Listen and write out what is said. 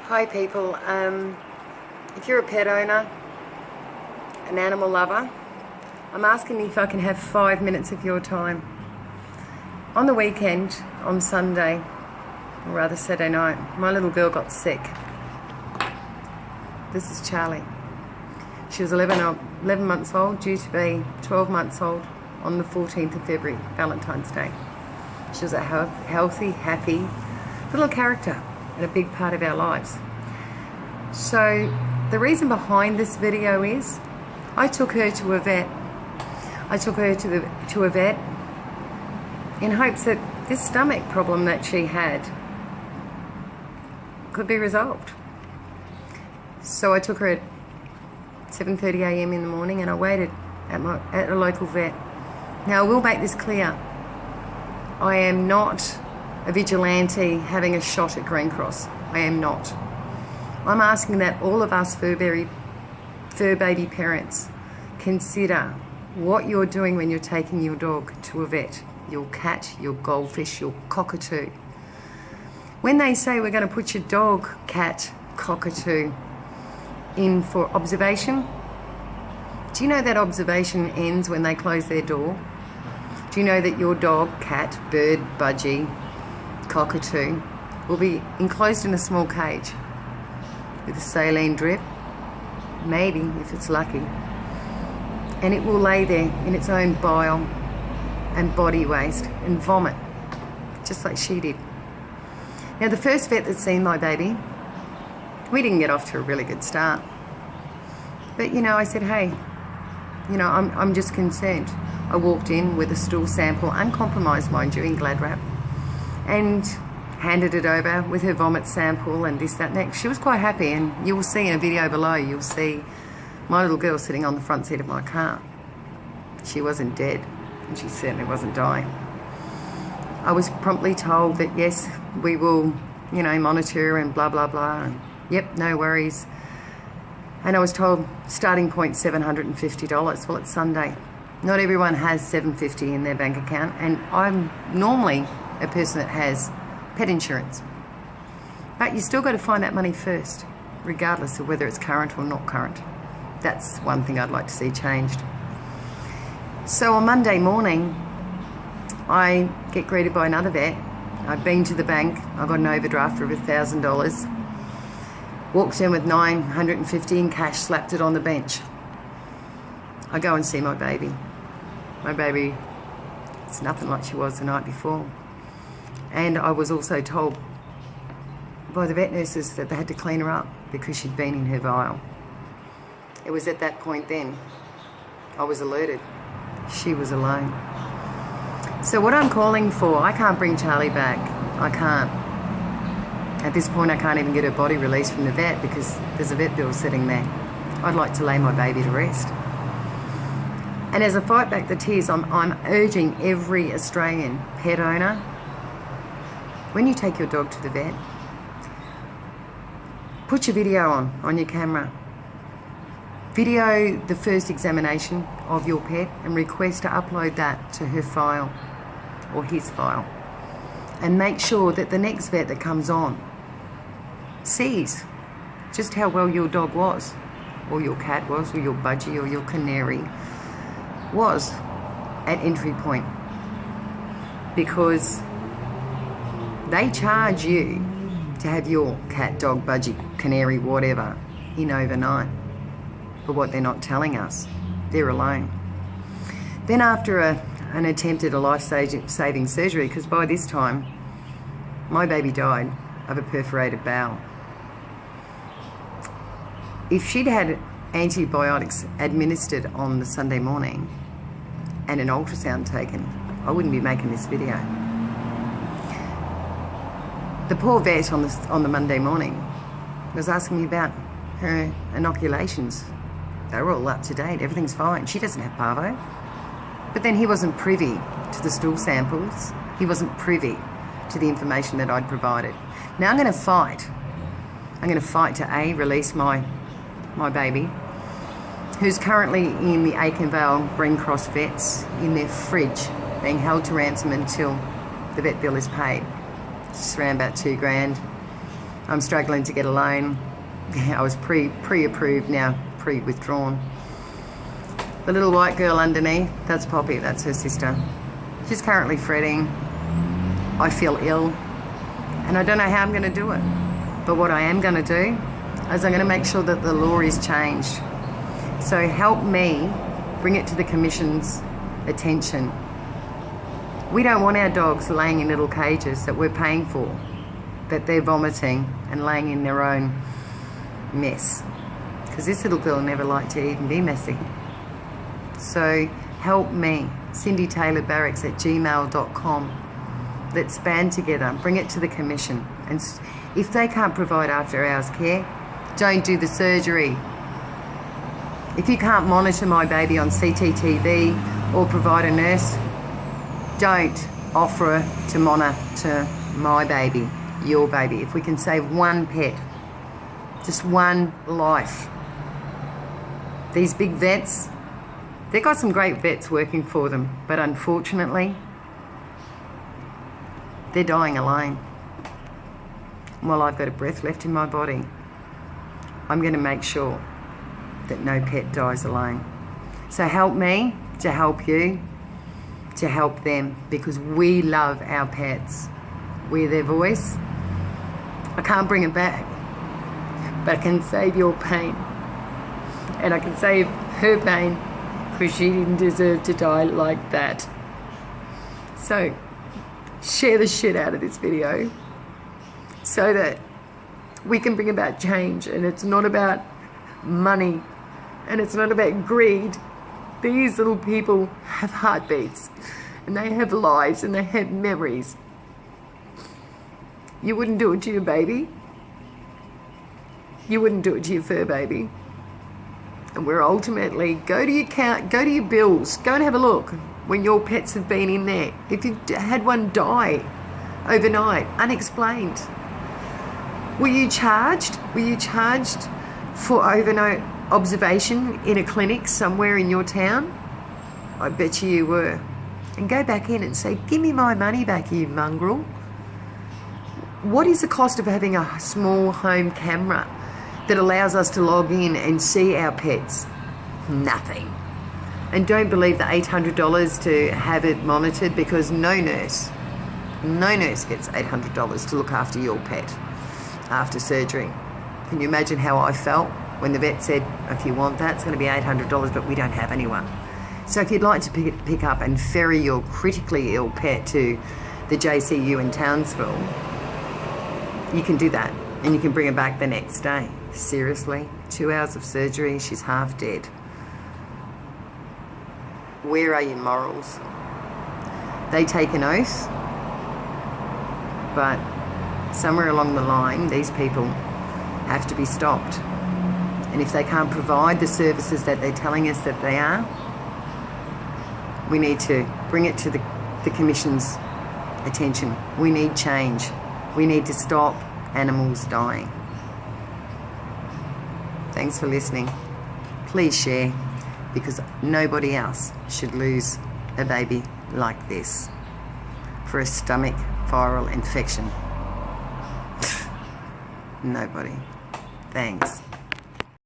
Hi people, if you're a pet owner, an animal lover, I'm asking if I can have 5 minutes of your time. On the weekend, on Sunday, or rather Saturday night, my little girl got sick. This is Charlie. She was 11 months old, due to be 12 months old on the 14th of February, Valentine's Day. She was a healthy, happy little character and a big part of our lives. So the reason behind this video is I took her to a vet. I took her to a vet in hopes that this stomach problem that she had could be resolved. So I took her at 7:30 a.m. in the morning and I waited at a local vet. Now I will make this clear. I am not a vigilante having a shot at Green Cross. I am not. I'm asking that all of us fur baby parents consider what you're doing when you're taking your dog to a vet, your cat, your goldfish, your cockatoo. When they say we're going to put your dog, cat, cockatoo in for observation, do you know that observation ends when they close their door? Do you know that your dog, cat, bird, budgie, cockatoo will be enclosed in a small cage with a saline drip, maybe if it's lucky, and it will lay there in its own bile and body waste and vomit, just like she did. Now the first vet that's seen my baby, we didn't get off to a really good start, but I said, hey, I'm just concerned. I walked in with a stool sample, uncompromised mind you, in Glad wrap, and handed it over with her vomit sample and this, that, and that. She was quite happy, and you will see in a video below, you'll see my little girl sitting on the front seat of my car. She wasn't dead, and she certainly wasn't dying. I was promptly told that yes, we will, monitor and blah, blah, blah, and yep, no worries. And I was told starting point $750. Well, it's Sunday. Not everyone has $750 in their bank account, and I'm normally a person that has pet insurance. But you still got to find that money first, regardless of whether it's current or not current. That's one thing I'd like to see changed. So on Monday morning, I get greeted by another vet. I'd been to the bank, I got an overdraft of $1,000. Walked in with $950 in cash, slapped it on the bench. I go and see my baby. My baby, it's nothing like she was the night before. And I was also told by the vet nurses that they had to clean her up because she'd been in her vial. It was at that point then I was alerted. She was alone. So what I'm calling for, I can't bring Charlie back. I can't. At this point I can't even get her body released from the vet because there's a vet bill sitting there. I'd like to lay my baby to rest. And as I fight back the tears, I'm urging every Australian pet owner, when you take your dog to the vet, put your video on your camera. Video the first examination of your pet and request to upload that to her file or his file. And make sure that the next vet that comes on sees just how well your dog was, or your cat was, or your budgie, or your canary was at entry point. Because they charge you to have your cat, dog, budgie, canary, whatever, in overnight. But what they're not telling us, they're alone. Then after an attempt at a life-saving surgery, because by this time, my baby died of a perforated bowel. If she'd had antibiotics administered on the Sunday morning and an ultrasound taken, I wouldn't be making this video. The poor vet on the Monday morning was asking me about her inoculations. They were all up to date, everything's fine. She doesn't have parvo. But then he wasn't privy to the stool samples. He wasn't privy to the information that I'd provided. Now I'm going to fight. I'm going to fight to release my baby, who's currently in the Aiken Vale Green Cross vets in their fridge, being held to ransom until the vet bill is paid. It's around about $2,000. I'm struggling to get a loan. I was pre-approved, now pre-withdrawn. The little white girl underneath, that's Poppy, that's her sister. She's currently fretting. I feel ill, and I don't know how I'm going to do it. But what I am going to do is I'm going to make sure that the law is changed. So help me bring it to the Commission's attention. We don't want our dogs laying in little cages that we're paying for, that they're vomiting and laying in their own mess. Because this little girl never liked to even be messy. So help me, cindytaylorbarracks@gmail.com. Let's band together, bring it to the Commission. And if they can't provide after hours care, don't do the surgery. If you can't monitor my baby on CCTV or provide a nurse, don't offer to monitor my baby, your baby. If we can save one pet, just one life. These big vets, they've got some great vets working for them, but unfortunately, they're dying alone. While I've got a breath left in my body, I'm going to make sure that no pet dies alone. So help me to help you, to help them, because we love our pets. We're their voice. I can't bring it back, but I can save your pain. And I can save her pain, because she didn't deserve to die like that. So share the shit out of this video so that we can bring about change. And it's not about money, and it's not about greed. These little people have heartbeats, and they have lives, and they have memories. You wouldn't do it to your baby. You wouldn't do it to your fur baby. And we're ultimately, go to your bills, go and have a look when your pets have been in there. If you've had one die overnight, unexplained, were you charged? Were you charged for overnight observation in a clinic somewhere in your town? I bet you were. And go back in and say, give me my money back, you mongrel. What is the cost of having a small home camera that allows us to log in and see our pets? Nothing. And don't believe the $800 to have it monitored, because no nurse gets $800 to look after your pet after surgery. Can you imagine how I felt when the vet said, if you want that, it's going to be $800, but we don't have anyone. So if you'd like to pick up and ferry your critically ill pet to the JCU in Townsville, you can do that, and you can bring her back the next day. Seriously, 2 hours of surgery, she's half dead. Where are your morals? They take an oath, but somewhere along the line, these people have to be stopped. And if they can't provide the services that they're telling us that they are, we need to bring it to the Commission's attention. We need change. We need to stop animals dying. Thanks for listening. Please share, because nobody else should lose a baby like this for a stomach viral infection. Nobody. Thanks.